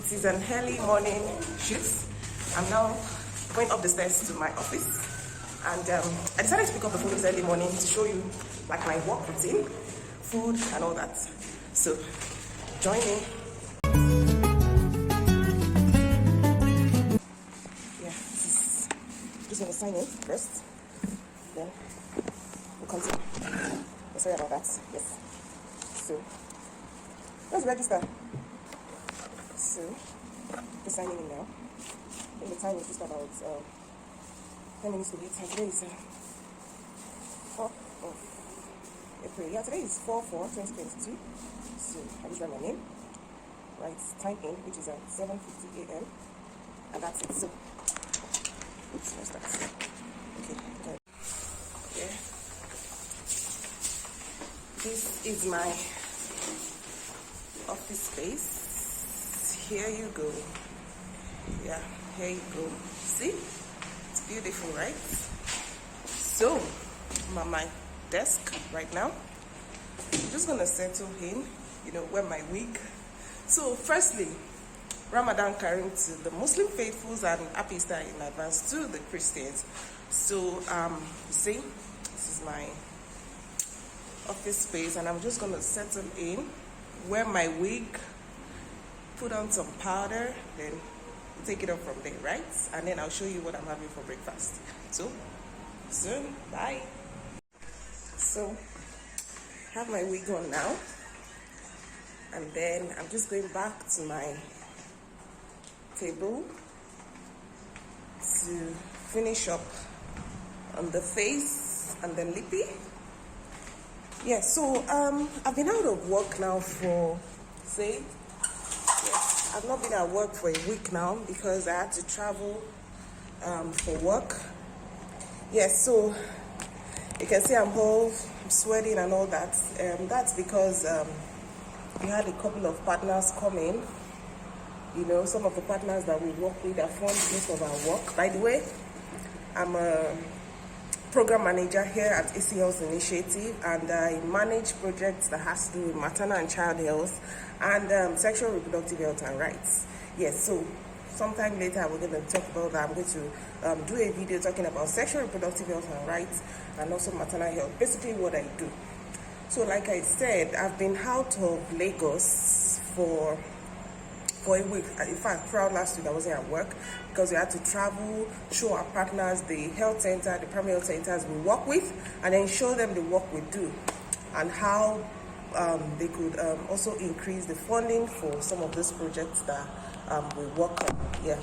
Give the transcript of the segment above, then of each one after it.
It is an early morning shoot. I'm now going up the stairs to my office, and I decided to pick up the phone this early morning to show you like my work routine, food and all that. So join me. Yeah, just gonna sign in first, then we'll continue. Sorry about that. Yes. So let's register. So just signing in now. I think the time is just about 10 minutes to 8. And today is 4th of April. Yeah, today is 4/4/2022. So I just write my name, write time in, which is at 7:50 a.m. and that's it. So let's start. Okay, good. Yeah. This is my office space. Here you go. Yeah, here you go. See? It's beautiful, right? So, I'm at my desk right now. I'm just gonna settle in, wear my wig. So, firstly, Ramadan Kareem to the Muslim faithfuls and Happy Easter in advance to the Christians. So, you see, this is my office space, and I'm just gonna settle in, wear my wig, put on some powder, then take it up from there, right? And then I'll show you what I'm having for breakfast. So soon, bye. So I have my wig on now, and then I'm just going back to my table to finish up on the face and the lippy. Yeah, so I've been out of work now for I've not been at work for a week now because I had to travel for work. Yeah, so you can see I'm sweating and all that. That's because we had a couple of partners come in. Some of the partners that we work with are fund most of our work. By the way, I'm a program manager here at ACL's initiative, and I manage projects that has to do with maternal and child health and sexual reproductive health and rights. Yes, so sometime later we're going to talk about that. I'm going to do a video talking about sexual reproductive health and rights and also maternal health, basically what I do. So like I said, I've been out of Lagos for a week. In fact, throughout last week I wasn't at work because we had to travel, show our partners the health center, the primary health centers we work with, and then show them the work we do and how they could also increase the funding for some of these projects that we work on. Yeah,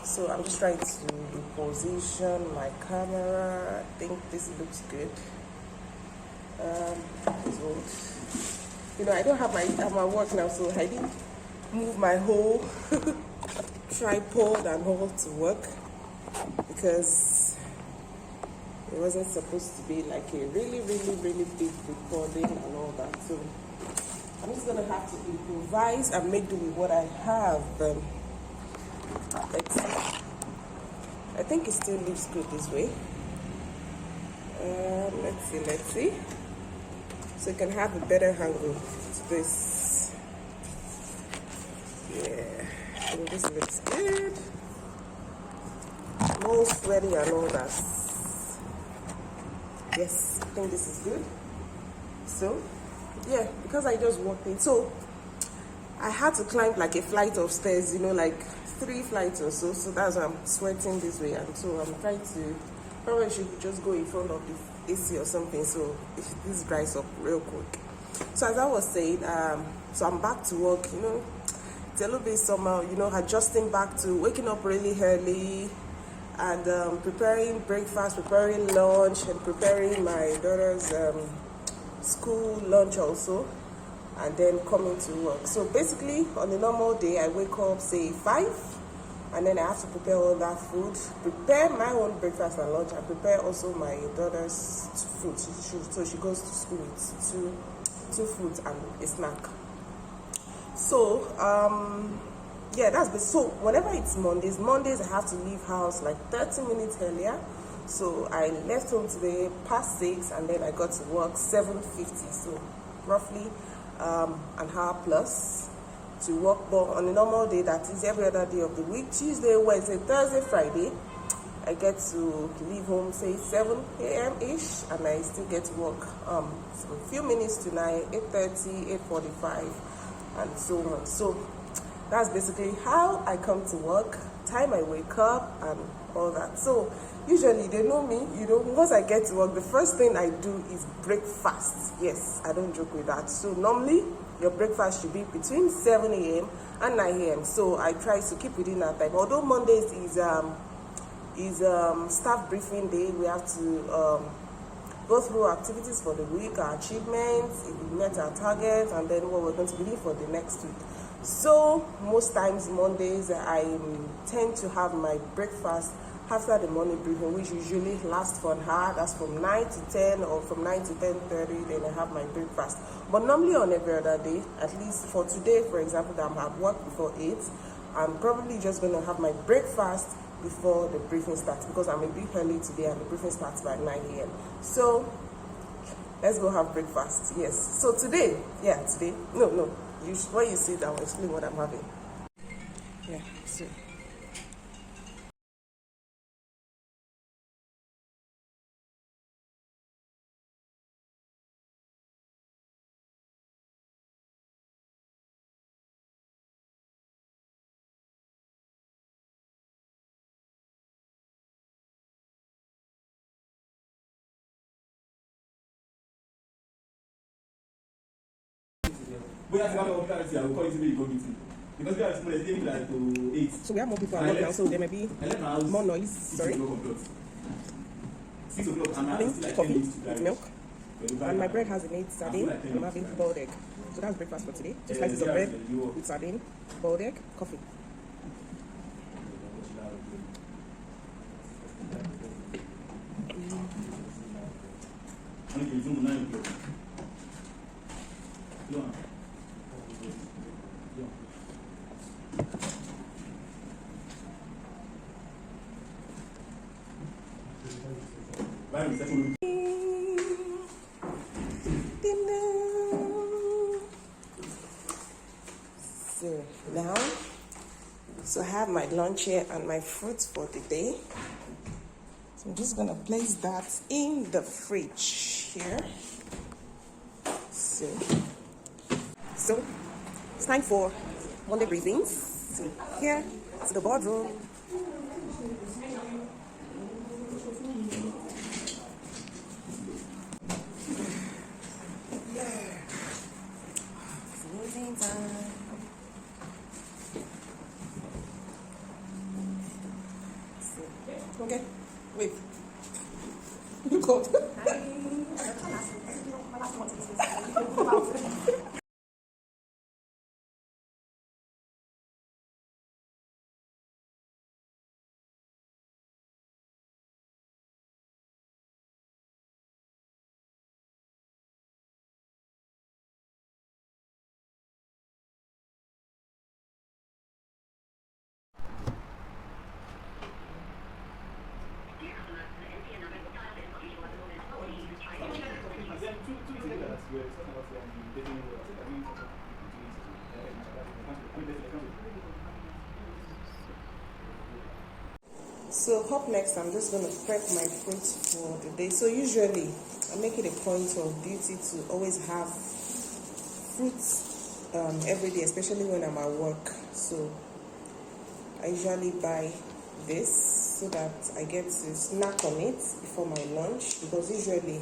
so I'm just trying to position my camera. I think this looks good. I don't have my work now, so I didn't move my whole tripod and all to work because it wasn't supposed to be like a really big recording and all that. So I'm just gonna have to improvise and make do with what I have. Let's see. I think it still looks good this way. Let's see. So you can have a better angle to this. Yeah, and this looks good. No sweaty and all that. Yes, I think this is good. So, yeah, because I just walked in. So, I had to climb like a flight of stairs, like 3 flights or so. So that's why I'm sweating this way. And so I'm trying to, probably should just go in front of the AC or something. So this dries up real quick. So as I was saying, so I'm back to work, it's a little bit summer, adjusting back to waking up really early and preparing breakfast, preparing lunch, and preparing my daughter's school lunch also, and then coming to work. So basically, on a normal day, I wake up, say 5, and then I have to prepare all that food, prepare my own breakfast and lunch, and prepare also my daughter's food. So she goes to school with two foods and a snack. So, yeah, that's the, so whenever it's Mondays I have to leave house like 30 minutes earlier. So I left home today past 6, and then I got to work 7:50. So roughly an hour plus to work. But on a normal day, that is every other day of the week, Tuesday, Wednesday, Thursday, Friday, I get to leave home, say 7 a.m. ish, and I still get to work so a few minutes to 9, 8:30, 8:45, and so on. So that's basically how I come to work, time I wake up, and all that. So usually they know me, once I get to work, the first thing I do is breakfast. Yes, I don't joke with that. So normally your breakfast should be between 7 a.m. and 9 a.m. So I try to keep within that time. Although Mondays is staff briefing day, we have to go through activities for the week, our achievements, if we met our targets, and then what we're going to be doing for the next week. So most times Mondays I tend to have my breakfast after the morning briefing, which usually lasts for an hour. That's from 9 to 10 or from 9 to 10:30. Then I have my breakfast. But normally on every other day, at least for today, for example, that I'm at work before 8, I'm probably just going to have my breakfast before the briefing starts, because I'm a bit early today and the briefing starts by 9 a.m. So let's go have breakfast. Yes. So today, no. When you see it, I'll explain what I'm having. Yeah. So. So we have more people around now, so there may be more noise. Sorry. Having coffee with milk. And my bread has a made sardine, and I'm having boiled egg. So that's breakfast for today. 2 slices of bread with sardine, boiled egg, coffee. So I have my lunch here and my fruits for the day. So I'm just gonna place that in the fridge here. So it's time for Monday briefings. So here is the boardroom. Okay, wait. You cold? So up next, I'm just going to prep my fruit for the day. So usually, I make it a point of duty to always have fruits every day, especially when I'm at work. So I usually buy this so that I get to snack on it before my lunch, because usually,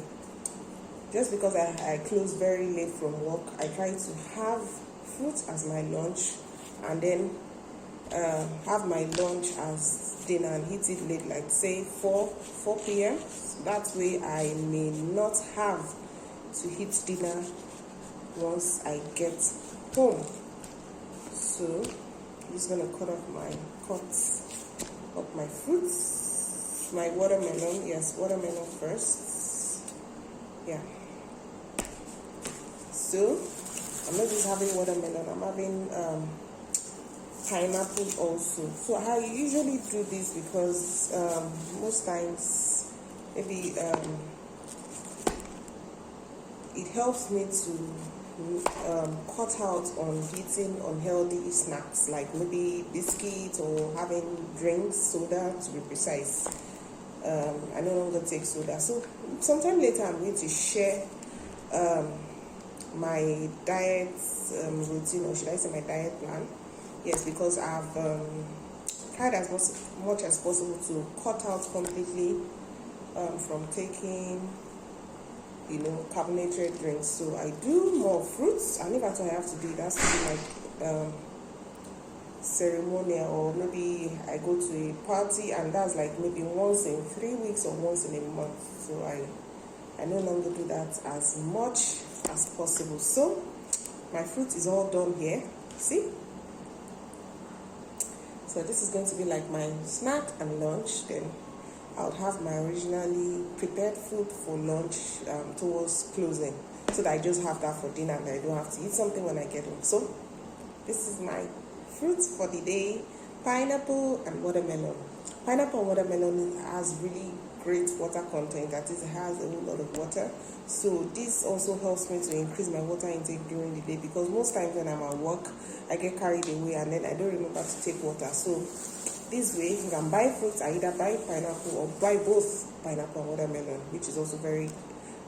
just because I close very late from work, I try to have fruit as my lunch and then have my lunch as dinner and eat it late, like say 4 p.m. That way I may not have to eat dinner once I get home. So I'm just gonna cut up my fruits. My watermelon, yes, watermelon first. Yeah. So I'm not just having watermelon, I'm having pineapple also. So I usually do this because most times maybe it helps me to cut out on eating unhealthy snacks like maybe biscuits or having drinks, soda to be precise. I no longer take soda. So sometime later I'm going to share my diet routine, or should I say my diet plan. Yes, because I've tried as much as possible to cut out completely from taking carbonated drinks. So I do more fruits, and if at all I have to do it, that's to be like ceremonial, or maybe I go to a party and that's like maybe once in 3 weeks or once in a month. So I no longer do that as much as possible. So my fruit is all done here, see. So this is going to be like my snack and lunch. Then I would have my originally prepared food for lunch towards closing, so that I just have that for dinner and I don't have to eat something when I get home. So this is my fruits for the day: pineapple and watermelon. Pineapple and watermelon has really great water content, that is, it has a whole lot of water. So this also helps me to increase my water intake during the day, because most times when I'm at work I get carried away and then I don't remember to take water. So this way you can buy fruits, I either buy pineapple or buy both pineapple and watermelon, which is also very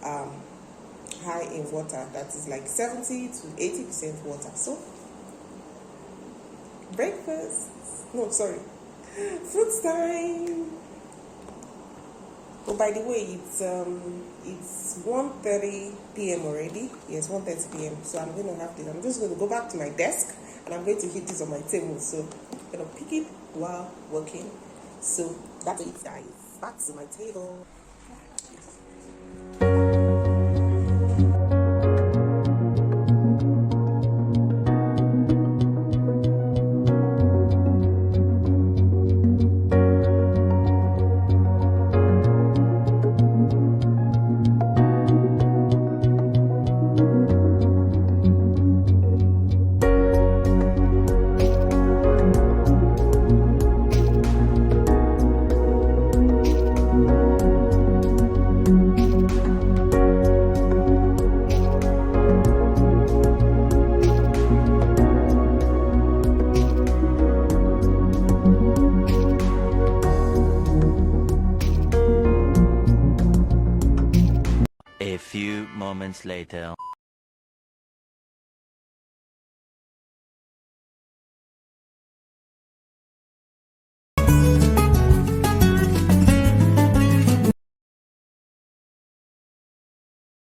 high in water, that is like 70 to 80% water. So breakfast, no sorry, fruits time. Oh, by the way, it's 1:30 p.m. already. Yes, 1:30 p.m. So I'm going to have this. I'm just going to go back to my desk and I'm going to hit this on my table. So I'm going to pick it while working. So that's it, guys. Back to my table. A few moments later.